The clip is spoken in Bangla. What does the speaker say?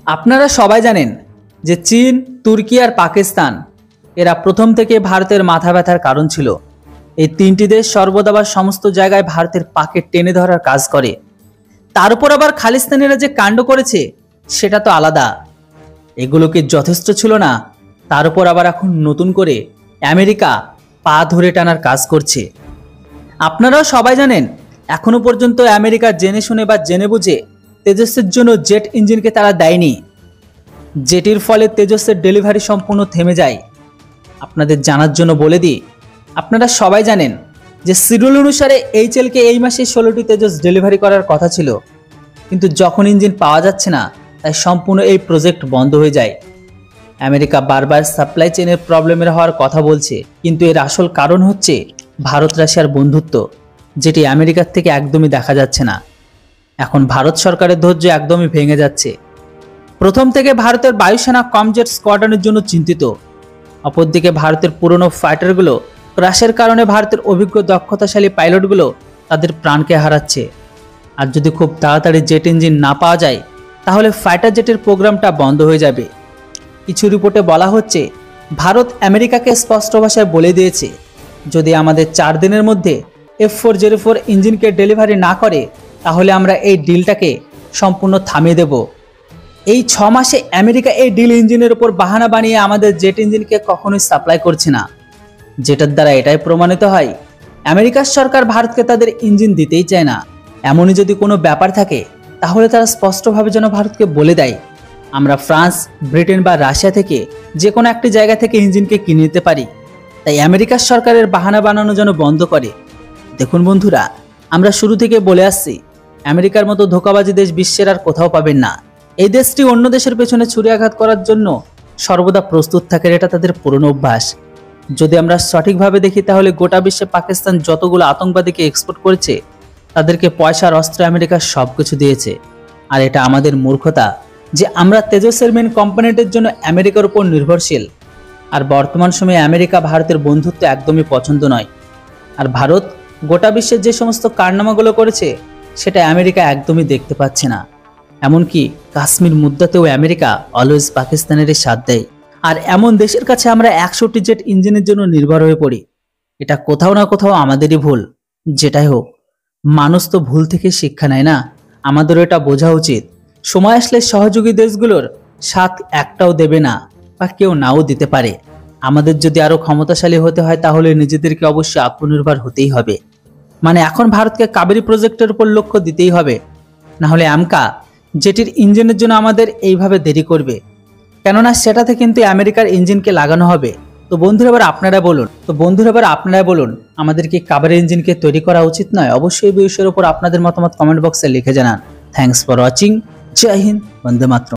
আপনারা সবাই জানেন যে চীন, তুর্কি আর পাকিস্তান এরা প্রথম থেকে ভারতের মাথা ব্যথার কারণ ছিল। এই তিনটি দেশ সর্বদা বা সমস্ত জায়গায় ভারতের পাকে টেনে ধরার কাজ করে। তার উপর আবার খালিস্তানিরা যে কাণ্ড করেছে সেটা তো আলাদা। এগুলো কি যথেষ্ট ছিল না? তার উপর আবার এখন নতুন করে আমেরিকা পা ধরে টানার কাজ করছে। আপনারাও সবাই জানেন এখনো পর্যন্ত আমেরিকা জেনে শুনে বা জেনে বুঝে তেজসের জন্য জেট ইঞ্জিনকে তারা দেয়নি, যেটির ফলে তেজসের ডেলিভারি সম্পূর্ণ থেমে যায়। আপনাদের জানার জন্য বলে দিই, আপনারা সবাই জানেন যে শিডিউল অনুসারে এইচএলকে এই মাসে 16টি তেজস ডেলিভারি করার কথা ছিল, কিন্তু যখন ইঞ্জিন পাওয়া যাচ্ছে না তাই সম্পূর্ণ এই প্রজেক্ট বন্ধ হয়ে যায়। আমেরিকা বারবার সাপ্লাই চেনের প্রবলেমের হওয়ার কথা বলছে, কিন্তু এর আসল কারণ হচ্ছে ভারত রাশিয়ার বন্ধুত্ব, যেটি আমেরিকার থেকে একদমই দেখা যাচ্ছে না। এখন ভারত সরকারের ধৈর্য একদমই ভেঙে যাচ্ছে। প্রথম থেকে ভারতের বায়ুসেনা কমজেট স্কোয়াড্রনের জন্য চিন্তিত। অপরদিকে ভারতের পুরনো ফাইটারগুলো ক্রাশের কারণে ভারতের অভিজ্ঞ দক্ষতাশালী পাইলটগুলো তাদের প্রাণকে হারাচ্ছে। আর যদি খুব তাড়াতাড়ি জেট ইঞ্জিন না পাওয়া যায় তাহলে ফাইটার জেটের প্রোগ্রামটা বন্ধ হয়ে যাবে। কিছু রিপোর্টে বলা হচ্ছে ভারত আমেরিকাকে স্পষ্ট ভাষায় বলে দিয়েছে, যদি আমাদের 4 দিনের মধ্যে F404 ইঞ্জিনকে ডেলিভারি না করে তাহলে আমরা এই ডিলটাকে সম্পূর্ণ থামিয়ে দেব। এই 6 মাসে আমেরিকা এই ডিল ইঞ্জিনের উপর বাহানা বানিয়ে আমাদের জেট ইঞ্জিনকে কখনোই সাপ্লাই করছে না, যেটার দ্বারা এটাই প্রমাণিত হয় আমেরিকার সরকার ভারতকে তাদের ইঞ্জিন দিতেই চায় না। এমনই যদি কোনো ব্যাপার থাকে তাহলে তারা স্পষ্টভাবে যেন ভারতকে বলে দেয়, আমরা ফ্রান্স, ব্রিটেন বা রাশিয়া থেকে যে কোনো একটি জায়গা থেকে ইঞ্জিনকে কিনে নিতে পারি। তাই আমেরিকার সরকারের বাহানা বানানো যেন বন্ধ করে। দেখুন বন্ধুরা, আমরা শুরু থেকে বলে আসছি আমেরিকার মতো ধোঁকাবাজি দেশ বিশ্বের আর কোথাও পাবেন না। এই দেশটি অন্য দেশের পেছনে ছুরি আঘাত করার জন্য সর্বদা প্রস্তুত থাকে, এটা তাদের পুরনো অভ্যাস। যদি আমরা সঠিকভাবে দেখি তাহলে গোটা বিশ্বে পাকিস্তান যতগুলো আতঙ্কবাদীকে এক্সপোর্ট করেছে তাদেরকে পয়সার অস্ত্র আমেরিকা সব কিছু দিয়েছে। আর এটা আমাদের মূর্খতা যে আমরা তেজসের মেন কম্পোনেন্টের জন্য আমেরিকার উপর নির্ভরশীল। আর বর্তমান সময়ে আমেরিকা ভারতের বন্ধুত্ব একদমই পছন্দ নয়। আর ভারত গোটা বিশ্বের যে সমস্ত কারনামাগুলো করেছে সেটা আমেরিকা একদমই দেখতে পাচ্ছে না। এমনকি কাশ্মীর মুদ্দাতেও আমেরিকা অলওয়েজ পাকিস্তানের সাথ দেয়। আর এমন দেশের কাছে আমরা 100টি জেট ইঞ্জিনের জন্য নির্ভর হয়ে পড়ি। এটা কোথাও না কোথাও আমাদেরই ভুল। যেটাই হোক, মানুষ তো ভুল থেকে শিক্ষা নেয় না, আমাদেরও এটা বোঝা উচিত। সময় আসলে সহযোগী দেশগুলোর সাথ একটাও দেবে না বা কেউ নাও দিতে পারে। আমাদের যদি আরো ক্ষমতাশালী হতে হয় তাহলে নিজেদেরকে অবশ্যই আত্মনির্ভর হতেই হবে। মানে এখন ভারতকে কাবেরী প্রজেক্টের উপর লক্ষ্য দিতেই হবে, না হলে আমকা যেটির ইঞ্জিনের জন্য আমাদের এইভাবে দেরি করবে, কেননা সেটাতে কিন্তু আমেরিকার ইঞ্জিনকে লাগানো হবে। তো বন্ধুরা এবার আপনারা বলুন আমাদের কি কাবেরী ইঞ্জিনকে তৈরি করা উচিত নয়? অবশ্যই এই বিষয়ের উপর আপনাদের মতামত কমেন্ট বক্সে লিখে জানান। Thanks for watching. জয় হিন্দ, বন্দে মাতরম।